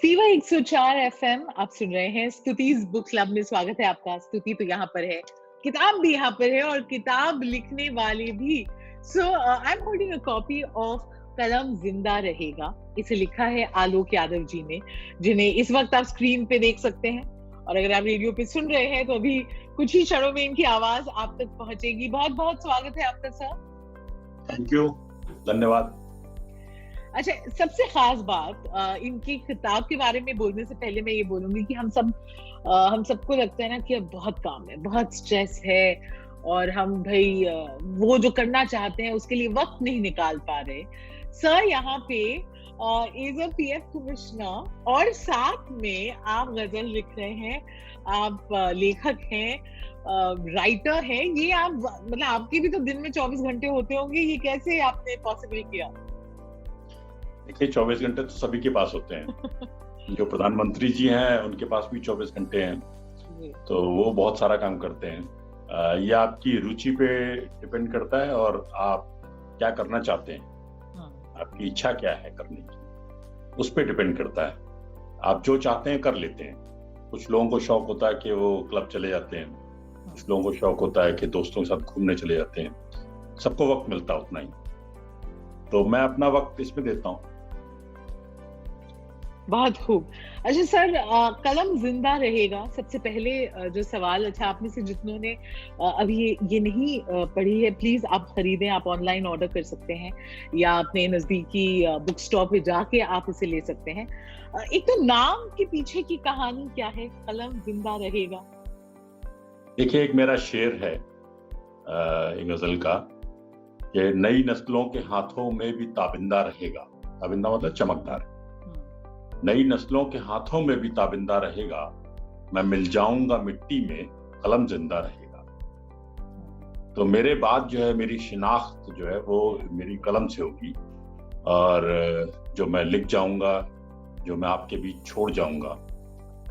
Fever 104 FM आप सुन रहे हैं। स्तुति's बुक क्लब में स्वागत है आपका। स्तुति तो यहाँ पर है, किताब भी यहाँ पर है और किताब लिखने वाले भी। So I am holding a copy of Kalam Zinda रहेगा। इसे लिखा है आलोक यादव जी ने, जिन्हें इस वक्त आप स्क्रीन पे देख सकते हैं, और अगर आप रेडियो पे सुन रहे हैं तो अभी कुछ ही क्षणों में इनकी आवाज आप तक पहुंचेगी। बहुत बहुत स्वागत है आपका सर। थैंक यू, धन्यवाद। अच्छा, सबसे खास बात इनकी किताब के बारे में बोलने से पहले मैं ये बोलूंगी कि हम सबको लगता है ना कि अब बहुत काम है, बहुत स्ट्रेस है, और हम भाई वो जो करना चाहते हैं उसके लिए वक्त नहीं निकाल पा रहे। सर यहाँ पे एज अ पीएफ कमिश्नर और साथ में आप गजल लिख रहे हैं, आप लेखक हैं, राइटर हैं। ये आप मतलब आपके भी तो दिन में 24 घंटे होते होंगे, ये कैसे आपने पॉसिबल किया? देखिए, 24 घंटे तो सभी के पास होते हैं। जो प्रधानमंत्री जी हैं उनके पास भी 24 घंटे हैं, तो वो बहुत सारा काम करते हैं। ये आपकी रुचि पे डिपेंड करता है और आप क्या करना चाहते हैं, आपकी इच्छा क्या है करने की, उस पे डिपेंड करता है। आप जो चाहते हैं कर लेते हैं। कुछ लोगों को शौक होता है कि वो क्लब चले जाते हैं, कुछ लोगों को शौक होता है कि दोस्तों के साथ घूमने चले जाते हैं। सबको वक्त मिलता है उतना ही, तो मैं अपना वक्त इसमें देता हूँ। बहुत खूब। अच्छा सर, कलम जिंदा रहेगा, सबसे पहले जो सवाल, अच्छा आप में से जितनों ने अभी ये नहीं पढ़ी है, प्लीज आप खरीदें, आप ऑनलाइन ऑर्डर कर सकते हैं या अपने नजदीकी बुक स्टॉप पे जाके आप इसे ले सकते हैं। एक तो नाम के पीछे की कहानी क्या है, कलम जिंदा रहेगा? देखिए, एक मेरा शेर है एक गजल का कि नई नस्लों के हाथों में भी ताबिंदा रहेगा। ताबिंदा मतलब चमकदार। नई नस्लों के हाथों में भी ताबिंदा रहेगा, मैं मिल जाऊंगा मिट्टी में, कलम जिंदा रहेगा। तो मेरे बाद जो है, मेरी शिनाख्त जो है वो मेरी कलम से होगी, और जो मैं लिख जाऊंगा, जो मैं आपके बीच छोड़ जाऊंगा,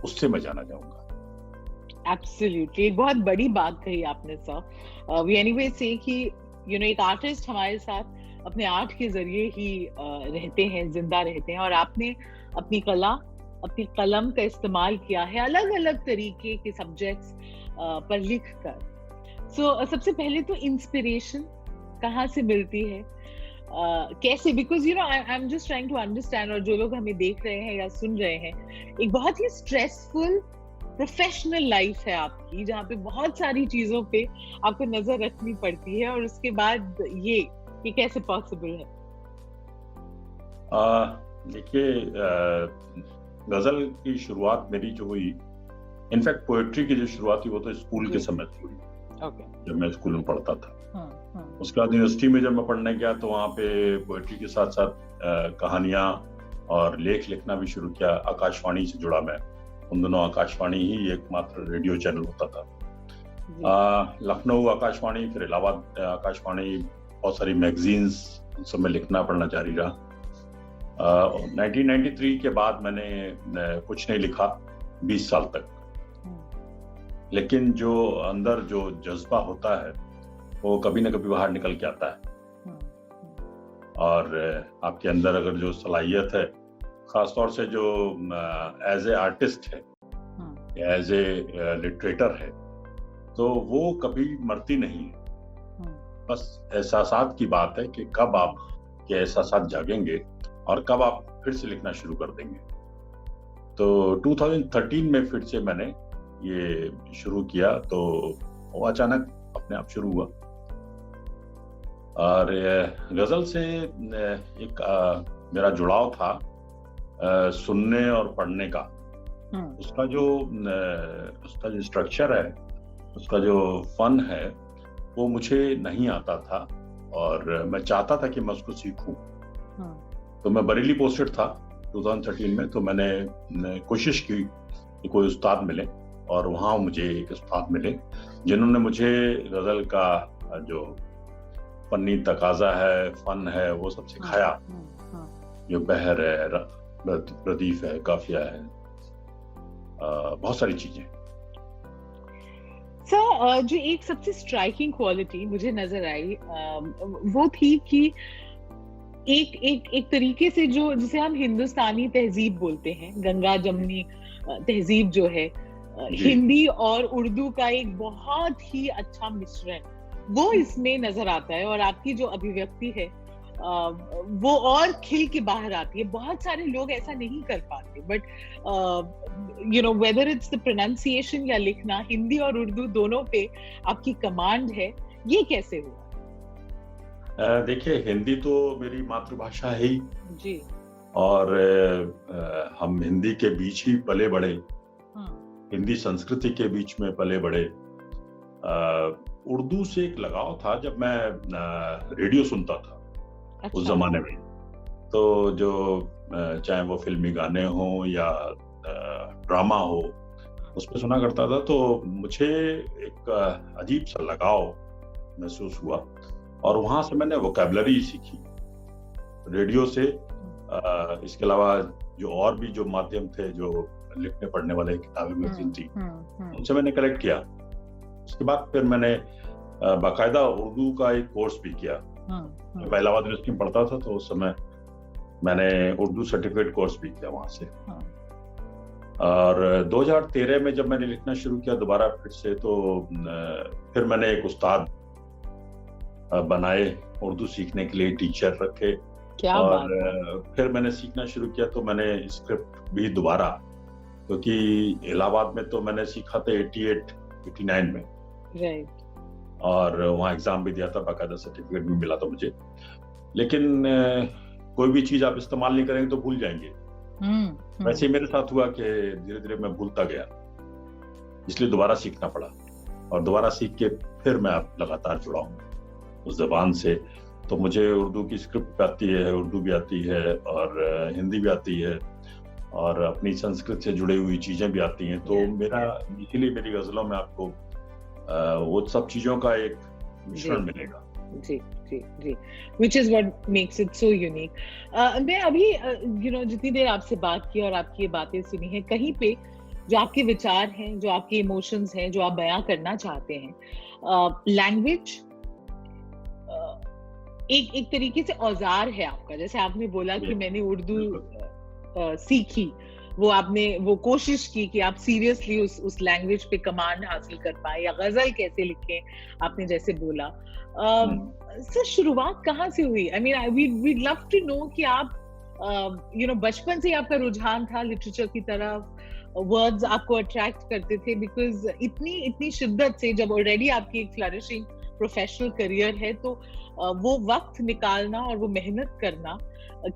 उससे मैं जाना जाऊंगा। एब्सोल्युटली, एक बहुत बड़ी बात कही आपने सर। वी एनीवे से कि एक आर्टिस्ट हमारे साथ अपने आर्ट के जरिए ही रहते हैं, जिंदा रहते हैं, और आपने अपनी कला, अपनी कलम का इस्तेमाल किया है अलग अलग तरीके के सब्जेक्ट्स पर लिखकर। सो सबसे पहले तो इंस्पिरेशन कहाँ से मिलती है, कैसे? Because I am just trying to understand, और जो लोग हमें देख रहे हैं या सुन रहे हैं, एक बहुत ही स्ट्रेसफुल प्रोफेशनल लाइफ है आपकी, जहाँ पे बहुत सारी चीजों पे आपको नजर रखनी पड़ती है, और उसके बाद ये कैसे पॉसिबल है? देखिए, गजल की शुरुआत मेरी जो हुई, इनफैक्ट पोएट्री की जो शुरुआत हुई वो तो स्कूल के समय से हुई। जब मैं स्कूल में पढ़ता था। उसके बाद यूनिवर्सिटी में जब मैं पढ़ने गया तो वहाँ पे पोएट्री के साथ साथ कहानियां और लेख लिखना भी शुरू किया। आकाशवाणी से जुड़ा मैं। उन दिनों आकाशवाणी ही एकमात्र रेडियो चैनल होता था। लखनऊ आकाशवाणी, फिर इलाहाबाद आकाशवाणी, बहुत सारी मैगजीन्स, उन सब में लिखना पढ़ना जारी रहा। 1993 के बाद मैंने कुछ नहीं लिखा 20 साल तक, लेकिन जो अंदर जो जज्बा होता है वो कभी ना कभी बाहर निकल के आता है। और आपके अंदर अगर जो सलाहियत है, खासतौर से जो एज ए आर्टिस्ट है, एज ए लिटरेटर है, तो वो कभी मरती नहीं है। बस एहसासात की बात है कि कब आप के एहसासात जागेंगे और कब आप फिर से लिखना शुरू कर देंगे। तो 2013 में फिर से मैंने ये शुरू किया, तो वो अचानक अपने आप शुरू हुआ। और गजल से एक मेरा जुड़ाव था सुनने और पढ़ने का। उसका जो स्ट्रक्चर है, उसका जो फन है, वो मुझे नहीं आता था, और मैं चाहता था कि मैं उसको सीखूं। तो मैं बरेली पोस्टेड था 2013 में, तो मैंने कोशिश की कि कोई उस्ताद मिले, और वहाँ मुझे एक उस्ताद मिले जिन्होंने मुझे गजल का जो फनी तकाजा है, फन है, वो सब सिखाया। जो बहर है, रदीफ है, काफिया है, बहुत सारी चीजें। सर, जो एक सबसे स्ट्राइकिंग क्वालिटी मुझे नजर आई वो थी कि एक एक एक तरीके से जो जिसे हम हिंदुस्तानी तहजीब बोलते हैं, गंगा जमनी तहजीब जो है, हिंदी और उर्दू का एक बहुत ही अच्छा मिश्रण वो इसमें नजर आता है, और आपकी जो अभिव्यक्ति है वो और खिल के बाहर आती है। बहुत सारे लोग ऐसा नहीं कर पाते, but you know whether it's the pronunciation या लिखना, हिंदी और उर्दू दोनों पे आपकी कमांड है, ये कैसे हुआ? देखिए, हिंदी तो मेरी मातृभाषा है ही जी, और हम हिंदी के बीच ही पले बड़े, हिंदी संस्कृति के बीच में पले बड़े। उर्दू से एक लगाव था जब मैं रेडियो सुनता था। अच्छा। उस जमाने में तो जो चाहे वो फिल्मी गाने हो या ड्रामा हो, उस पर सुना करता था, तो मुझे एक अजीब सा लगाव महसूस हुआ और वहां से मैंने वोकैबुलरी सीखी रेडियो से। इसके अलावा जो और भी जो माध्यम थे, जो लिखने पढ़ने वाले किताबें मैगजीन थी, उनसे मैंने कलेक्ट किया। उसके बाद फिर मैंने बाकायदा उर्दू का एक कोर्स भी किया। मैं इलाहाबाद यूनिवर्सिटी में पढ़ता था, तो उस समय मैंने उर्दू सर्टिफिकेट कोर्स भी किया वहां से। और 2013 में जब मैंने लिखना शुरू किया दोबारा फिर से, तो फिर मैंने एक उस्ताद बनाए उर्दू सीखने के लिए, टीचर रखे। क्या और बात। फिर मैंने सीखना शुरू किया, तो मैंने स्क्रिप्ट भी दोबारा, क्योंकि इलाहाबाद में तो मैंने सीखा था 88-89 में, राइट, और वहाँ एग्जाम भी दिया था, बाकायदा सर्टिफिकेट भी मिला था मुझे। लेकिन कोई भी चीज आप इस्तेमाल नहीं करेंगे तो भूल जाएंगे। वैसे ही मेरे साथ हुआ कि धीरे धीरे मैं भूलता गया, इसलिए दोबारा सीखना पड़ा। और दोबारा सीख के फिर मैं अब लगातार जुड़ा हूँ उस जबान से। तो मुझे उर्दू की स्क्रिप्ट आती है, उर्दू भी आती है, और हिंदी भी आती है, और अपनी संस्कृत से जुड़ी हुई चीजें भी आती हैं। तो मेरा इसीलिए मेरी गजलों में आपको वो सब चीजों का एक मिश्रण मिलेगा। जी जी जी, which is what makes it so unique. मैं अभी जितनी देर आपसे बात की और आपकी ये बातें सुनी है, कहीं पे जो आपके विचार हैं, जो आपके इमोशंस हैं, जो आप बयां करना चाहते हैं, लैंग्वेज एक तरीके से औजार है आपका। जैसे आपने बोला कि मैंने उर्दू सीखी, वो आपने वो कोशिश की कि आप सीरियसली उस लैंग्वेज पे कमांड हासिल कर पाए, या गजल कैसे लिखें, आपने जैसे बोला। सर, शुरुआत कहाँ से हुई? I mean we'd love to know कि आप बचपन से आपका रुझान था लिटरेचर की तरफ, वर्ड्स आपको अट्रैक्ट करते थे, बिकॉज इतनी शिद्दत से जब ऑलरेडी आपकी एक फ्लरिशिंग प्रोफेशनल करियर है, तो वो वक्त निकालना और वो मेहनत करना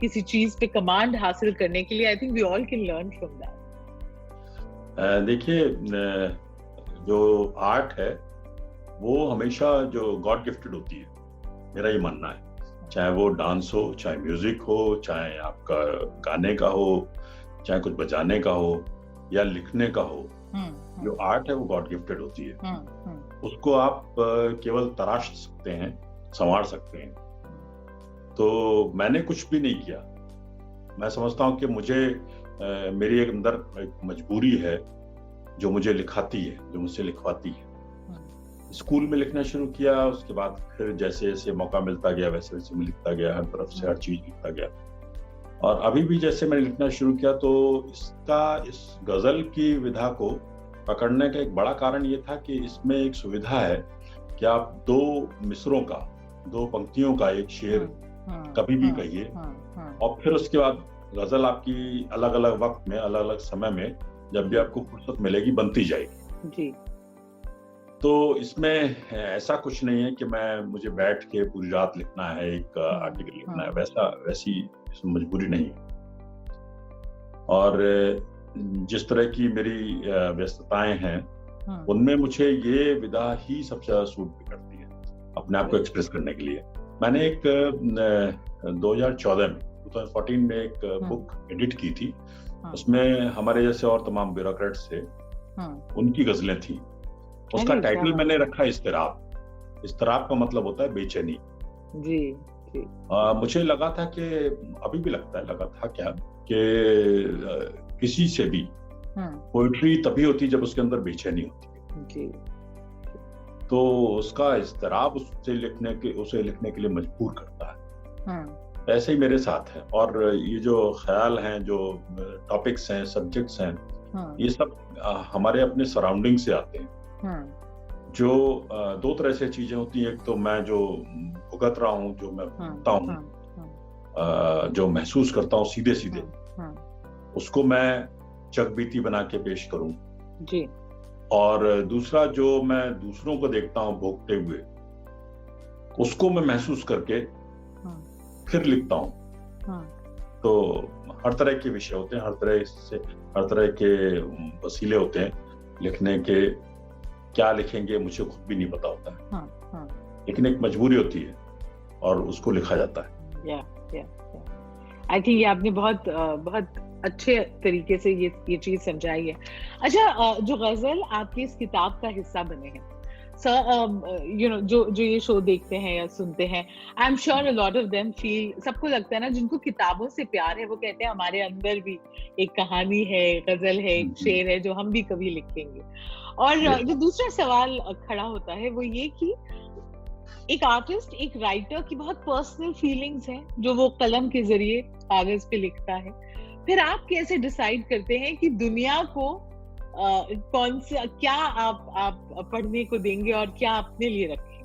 किसी चीज पे कमांड हासिल करने के लिए, I think we all can learn from that. देखिए, जो आर्ट है वो हमेशा जो गॉड गिफ्टेड होती है, मेरा ये मानना है। चाहे वो डांस हो, चाहे म्यूजिक हो, चाहे आपका गाने का हो, चाहे कुछ बजाने का हो या लिखने का हो, जो आर्ट है वो गॉड गिफ्टेड होती है। उसको आप केवल तराश सकते हैं, संवार सकते हैं। तो मैंने कुछ भी नहीं किया। मैं समझता हूँ कि मुझे मेरी एक अंदर एक मजबूरी है जो मुझे लिखाती है, जो मुझसे लिखवाती है। स्कूल में लिखना शुरू किया, उसके बाद फिर जैसे जैसे मौका मिलता गया वैसे वैसे मैं लिखता गया, हर तरफ से हर चीज लिखता गया। और अभी भी जैसे मैंने लिखना शुरू किया, तो इस गजल की विधा को पकड़ने का एक बड़ा कारण ये था कि इसमें एक सुविधा है कि आप दो मिसरों का, दो पंक्तियों का एक शेर कभी भी कहिए, और फिर उसके बाद गजल आपकी अलग अलग वक्त में, अलग अलग समय में, जब भी आपको फुर्सत मिलेगी, बनती जाएगी जी। तो इसमें ऐसा कुछ नहीं है कि मुझे बैठ के पूरी रात लिखना है, एक आर्टिकल लिखना है, वैसी इसमें मजबूरी नहीं है। और जिस तरह की मेरी व्यस्तताएं हैं, उनमें मुझे ये विधा ही सबसे ज्यादा सूट भी करती है अपने आप को एक्सप्रेस करने के लिए। मैंने एक 2014 में एक बुक एडिट की थी। उसमें हमारे जैसे और तमाम ब्यूरोक्रेट्स थे, उनकी गजलें थी। उसका टाइटल मैंने रखा इस्तराब। इस्तराब का मतलब होता है बेचैनी जी, जी। मुझे लगा था कि, अभी भी लगता है, लगा था क्या कि किसी से भी पोइट्री तभी होती जब उसके अंदर बेचैनी होती है जी। तो उसका इस्तराब उसे लिखने के लिए मजबूर करता है। ऐसे ही मेरे साथ है। और ये जो ख्याल हैं, जो टॉपिक्स हैं, सब्जेक्ट्स हैं, ये सब हमारे अपने सराउंडिंग से आते हैं। जो दो तरह से चीजें होती हैं। एक तो मैं जो भुगत रहा हूँ, जो मैं भुगतता हूँ, जो महसूस करता हूँ सीधे सीधे, उसको मैं चकबीती बना के पेश करूँ जी। और दूसरा जो मैं दूसरों को देखता हूँ भोगते हुए, उसको मैं महसूस करके फिर लिखता हूँ। तो हर तरह के विषय होते हैं, हर तरह के वसीले होते हैं लिखने के। क्या लिखेंगे मुझे खुद भी नहीं पता होता है, लेकिन एक मजबूरी होती है और उसको लिखा जाता है। आई थिंक ये आपने बहुत अच्छे तरीके से ये चीज समझाई है। अच्छा, जो गजल आपकी इस किताब का हिस्सा बने हैं, सर, जो ये शो देखते हैं या सुनते हैं, I am sure a lot of them feel, सबको लगता है ना, जिनको किताबों से प्यार है, वो कहते हैं हमारे अंदर भी एक कहानी है, गजल है, एक शेर है जो हम भी कभी लिखेंगे। और जो दूसरा सवाल खड़ा होता है वो ये कि एक आर्टिस्ट, एक राइटर की बहुत पर्सनल फीलिंग्स हैं जो वो कलम के जरिए कागज पे लिखता है। फिर आप कैसे डिसाइड करते हैं कि दुनिया को कौन सा, क्या आप पढ़ने को देंगे और क्या अपने लिए रखें?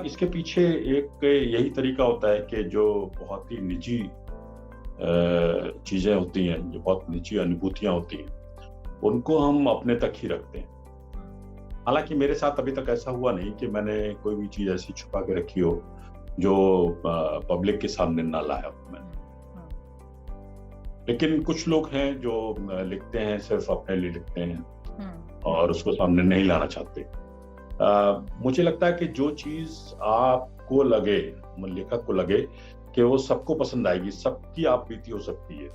इसके पीछे एक यही तरीका होता है कि जो बहुत ही निजी चीजें होती हैं, जो बहुत निजी अनुभूतियां होती हैं, उनको हम अपने तक ही रखते हैं। हालांकि मेरे साथ अभी तक ऐसा हुआ नहीं कि मैंने कोई भी चीज ऐसी छुपा के रखी हो जो पब्लिक के सामने ना लाया हो मैंने। लेकिन कुछ लोग हैं जो लिखते हैं, सिर्फ अपने लिए लिखते हैं और उसको सामने नहीं लाना चाहते। मुझे लगता है कि जो चीज आपको लगे, लेखक को लगे कि वो सबको पसंद आएगी, सबकी आप बीती हो सकती है,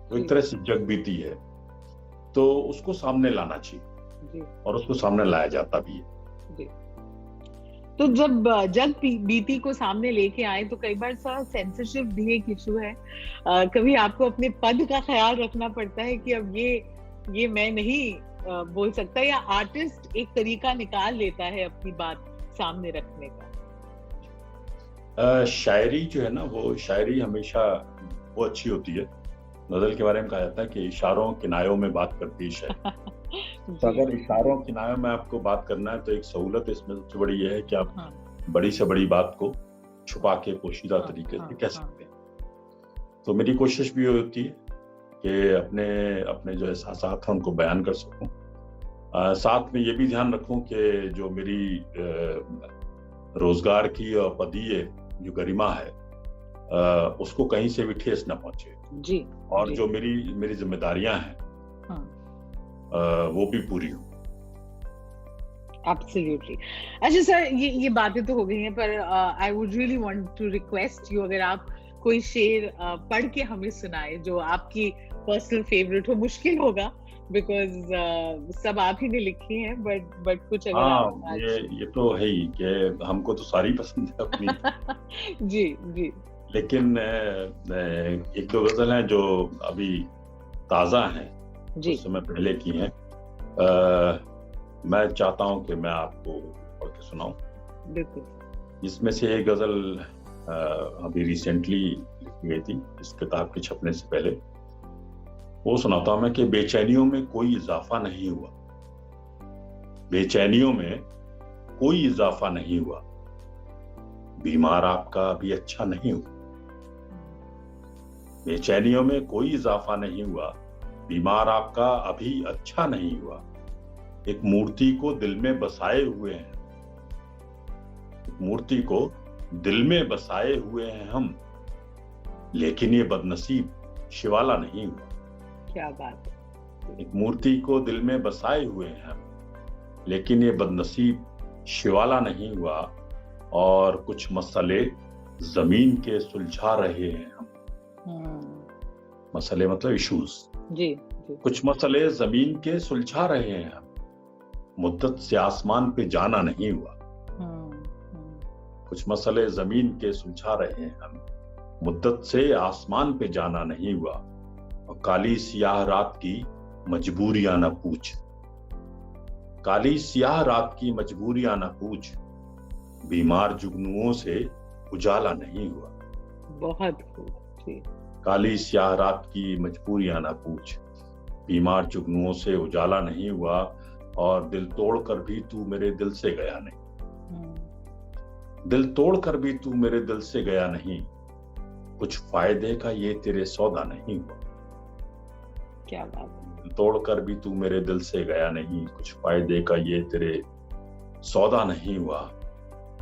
तो एक तरह से जग बीती है, तो उसको सामने लाना चाहिए और उसको सामने लाया जाता भी है। तो जब जग बीती को सामने लेके आए तो कई बार सा सेंसरशिप भी एक इशू है। कभी आपको अपने पद का ख्याल रखना पड़ता है कि अब ये मैं नहीं बोल सकता, या आर्टिस्ट एक तरीका निकाल लेता है अपनी बात सामने रखने का? शायरी जो है ना, वो शायरी हमेशा वो अच्छी होती है। गजल के बारे में कहा जाता है कि इशारों किनायों में बात करती है शायरी। तो अगर इशारों किनायों में आपको बात करना है तो एक सहूलत इसमें सबसे बड़ी ये है कि आप बड़ी से बड़ी बात को छुपा के पोशीदा तरीके से कह सकते हैं। तो मेरी कोशिश भी ये होती है कि अपने जो एहसासात हैं उनको बयान कर सकूं। साथ में ये भी ध्यान रखूं कि जो मेरी रोजगार की और पदीय जो गरिमा है, उसको कहीं से भी ठेस न पहुंचे जी। और जी। जो मेरी जिम्मेदारियां हैं वो भी पूरी हो। एब्सोल्युटली। अच्छा सर, ये बातें तो हो गई हैं, पर I would really want to request you, अगर आप कोई शेर पढ़ के हमें सुनाए जो आपकी पर्सनल फेवरेट हो। मुश्किल होगा बिकॉज सब आप ही ने लिखी हैं, बट कुछ अगर ये तो है ही कि हमको तो सारी पसंद है अपनी। जी जी। लेकिन एक दो गजल हैं जो अभी ताजा हैं, कुछ समय पहले की हैं। मैं चाहता हूं कि मैं आपको पढ़ के सुनाऊं। बिल्कुल। इसमें से एक गजल अभी रिसेंटली लिखी गई थी इस किताब के छपने से पहले, वो सुनाता हूं मैं कि बेचैनियों में कोई इजाफा नहीं हुआ, बेचैनियों में कोई इजाफा नहीं हुआ, बीमार आपका अभी अच्छा नहीं हुआ। बेचैनियों में कोई इजाफा नहीं हुआ, बीमार आपका अभी अच्छा नहीं हुआ। एक मूर्ति को दिल में बसाए हुए हैं, एक मूर्ति को दिल में बसाए हुए हैं हम, लेकिन ये बदनसीब शिवाला नहीं हुआ। क्या बात है। एक मूर्ति को दिल में बसाए हुए हैं हम, लेकिन ये बदनसीब शिवाला नहीं हुआ। और कुछ मसले जमीन के सुलझा रहे हैं हम। मसले मतलब इश्यूज जी। कुछ मसले जमीन के सुलझा रहे हैं हम, मुद्दत से आसमान पे जाना नहीं हुआ। कुछ मसले जमीन के सुलझा रहे हैं हम, मुद्दत से आसमान पे जाना नहीं हुआ। और काली सियाह रात की मजबूरियां न पूछ, काली सियाह रात की मजबूरियां न पूछ, बीमार जुगनुओं से उजाला नहीं हुआ। बहुत खूब जी। काली स्याह रात की मजबूरियां ना पूछ, बीमार जुगनुओं से उजाला नहीं हुआ, और दिल तोड़ कर भी तू मेरे दिल से गया नहीं। दिल तोड़ कर भी तू मेरे दिल से गया नहीं, कुछ फायदे का ये तेरे सौदा नहीं हुआ। क्या बात है। दिल तोड़ कर भी तू मेरे दिल से गया नहीं, कुछ फायदे का ये तेरे सौदा नहीं हुआ।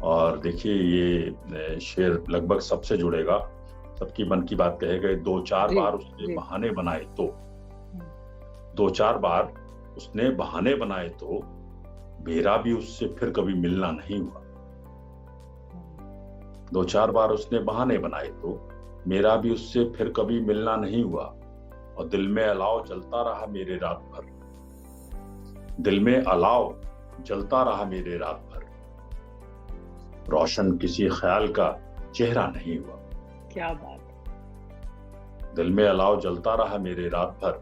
और देखिए ये शेर लगभग सबसे जुड़ेगा, सबकी मन की बात कहे गए। 2-4 बार उसने बहाने बनाए तो, 2-4 बार उसने बहाने बनाए तो मेरा भी उससे फिर कभी मिलना नहीं हुआ। 2-4 बार उसने बहाने बनाए तो मेरा भी उससे फिर कभी मिलना नहीं हुआ। और दिल में अलाव जलता रहा मेरे रात भर, दिल में अलाव जलता रहा मेरे रात भर, रोशन किसी ख्याल का चेहरा नहीं हुआ। क्या बात। दिल में अलाव जलता रहा मेरे रात भर,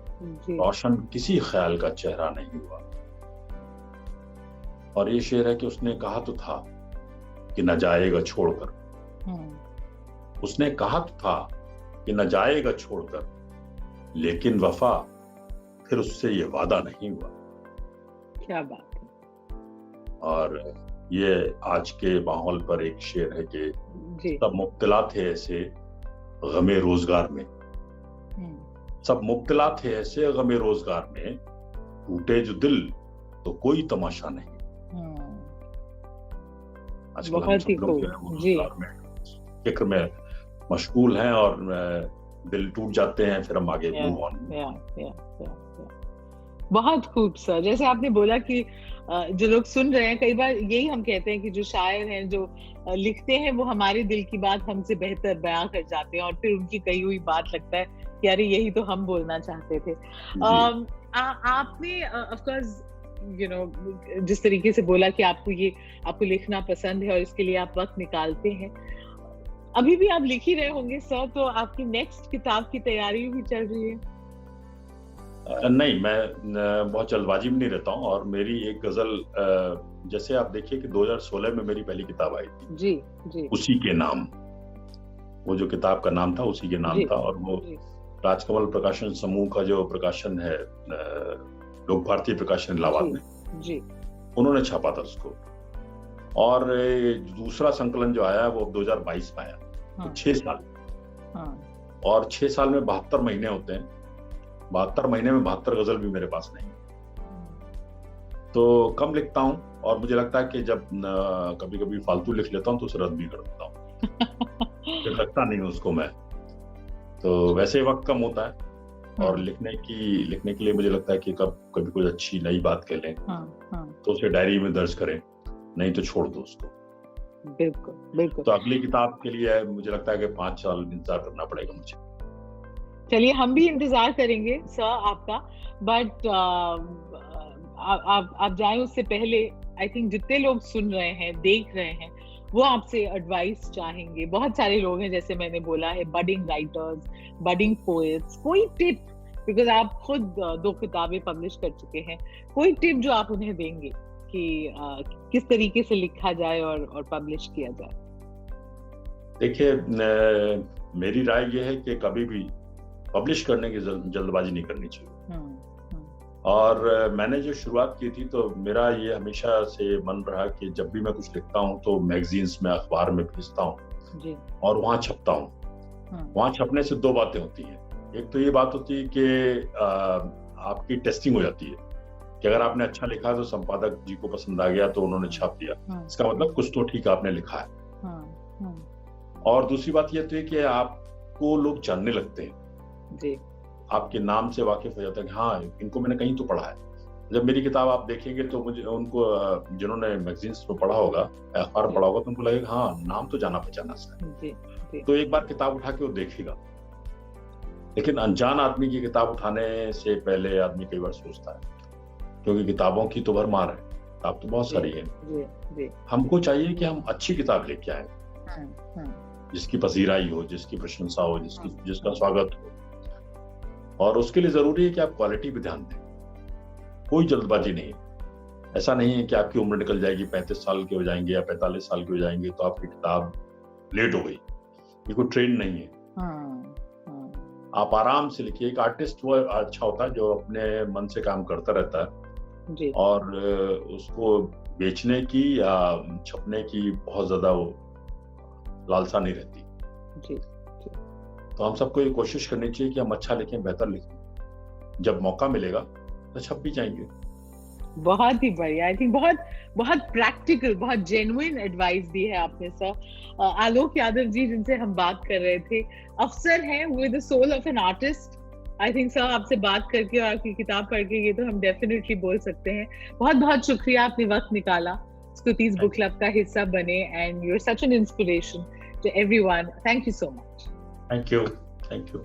रोशन किसी ख्याल का चेहरा नहीं हुआ। और ये शेर है कि उसने कहा तो था कि न जाएगा छोड़कर, उसने कहा तो था कि न जाएगा छोड़कर, लेकिन वफा फिर उससे ये वादा नहीं हुआ। क्या बात है। और ये आज के माहौल पर एक शेर है कि सब मुब्तला थे ऐसे गमे रोजगार में, सब मुब्तला थे ऐसे गमे रोजगार में, टूटे जो दिल तो कोई तमाशा नहीं। आजकल हम सब लोग फिक्र में मशगूल हैं और दिल टूट जाते हैं, फिर हम आगे मूव ऑन। बहुत खूब सर। जैसे आपने बोला कि जो लोग सुन रहे हैं, कई बार यही हम कहते हैं कि जो शायर हैं, जो लिखते हैं, वो हमारे दिल की बात हमसे बेहतर बयां कर जाते हैं, और फिर उनकी कही हुई बात लगता है कि अरे यही तो हम बोलना चाहते थे। आपने ऑफ कोर्स जिस तरीके से बोला कि आपको लिखना पसंद है और इसके लिए आप वक्त निकालते हैं, अभी भी आप लिख ही रहे होंगे सर, तो आपकी नेक्स्ट किताब की तैयारी भी चल रही है? नहीं, मैं बहुत जल्दबाजी में नहीं रहता हूँ। और मेरी एक गजल, जैसे आप देखिए कि 2016 में मेरी पहली किताब आई थी, जी उसी के नाम, वो जो किताब का नाम था उसी के नाम था। और वो राजकमल प्रकाशन समूह का जो प्रकाशन है, लोक भारती प्रकाशन इलाहाबाद में, उन्होंने छापा था उसको। और दूसरा संकलन जो आया वो 2022 में आया। तो 6 साल, और 6 साल में 72 महीने होते हैं। 72 महीने में 72 गजल भी मेरे पास नहीं, तो कम लिखता हूँ। और मुझे लगता है कि जब कभी कभी फालतू लिख लेता हूँ तो उसे रद्द भी कर देता हूँ, फिर लगता नहीं उसको मैं। तो वैसे वक्त कम होता है, और लिखने के लिए मुझे लगता है कि कभी कोई अच्छी नई बात कह लें तो उसे डायरी में दर्ज करें, नहीं तो छोड़ दो उसको। बिल्कुल। तो अगली किताब के लिए मुझे लगता है कि 5 साल इंतजार करना पड़ेगा मुझे। चलिए, हम भी इंतजार करेंगे सर आपका, बट आप जाएं उससे पहले आई थिंक जितने लोग सुन रहे हैं, देख रहे हैं, वो आपसे एडवाइस चाहेंगे। बहुत सारे लोग हैं, जैसे मैंने बोला है, बडिंग राइटर्स, बडिंग पोएट्स। कोई टिप, बिकॉज आप खुद 2 किताबें पब्लिश कर चुके हैं, कोई टिप जो आप उन्हें देंगे कि किस तरीके से लिखा जाए और पब्लिश किया जाए? देखिए, मेरी राय ये है कि कभी भी पब्लिश करने की जल्दबाजी नहीं करनी चाहिए। और मैंने जो शुरुआत की थी, तो मेरा ये हमेशा से मन रहा कि जब भी मैं कुछ लिखता हूँ तो मैगजीन्स में, अखबार में भेजता हूँ और वहाँ छपता हूँ। वहाँ छपने से 2 बातें होती हैं। एक तो ये बात होती है कि आपकी टेस्टिंग हो जाती है कि अगर आपने अच्छा लिखा तो संपादक जी को पसंद आ गया तो उन्होंने छाप दिया, इसका मतलब कुछ तो ठीक आपने लिखा है। और दूसरी बात ये है कि आपको लोग जानने लगते हैं, आपके नाम से वाकिफ हो जाता है कि हाँ, इनको मैंने कहीं तो पढ़ा है। जब मेरी किताब आप देखेंगे तो मुझे उनको, जिन्होंने मैगजीन्स में पढ़ा होगा, अखबार पढ़ा होगा, तो उनको लगेगा हाँ, नाम तो जाना पहचाना सा है। तो एक बार किताब उठा के वो देखेगा। लेकिन अनजान आदमी की किताब उठाने से पहले आदमी कई बार सोचता है, क्योंकि किताबों की तो भरमार है, किताब तो बहुत सारी है। हमको चाहिए कि हम अच्छी किताब लेके आए, जिसकी पसीराई हो, जिसकी प्रशंसा हो, जिसका स्वागत हो। और उसके लिए जरूरी है कि आप क्वालिटी पे ध्यान दें, कोई जल्दबाजी नहीं। ऐसा नहीं है कि आपकी उम्र निकल जाएगी, 35 साल के हो जाएंगे या 45 साल के हो जाएंगे तो आपकी किताब लेट हो गई। ये कोई ट्रेंड नहीं है। आप आराम से लिखिए। एक आर्टिस्ट वो अच्छा होता है जो अपने मन से काम करता रहता है जी। और उसको बेचने की या छपने की बहुत ज्यादा वो लालसा नहीं रहती जी। तो हम सबको ये कोशिश करनी चाहिए कि हम अच्छा लिखें, बेहतर लिखें। जब मौका मिलेगा तो छप भी जाएंगे। बहुत ही बढ़िया। आई थिंक बहुत प्रैक्टिकल, बहुत जेन्युइन एडवाइस दी है आपने सर। आलोक यादव जी जिनसे हम बात कर रहे थे, अफसर हैं with the soul of an artist. I think sir आपसे बात करके और आपकी किताब पढ़ के ये तो हम डेफिनेटली बोल सकते हैं। बहुत बहुत शुक्रिया, आपने वक्त निकाला, स्तुतिज बुक क्लब का हिस्सा बने, and you are such an inspiration to everyone. Thank you so much. Thank you.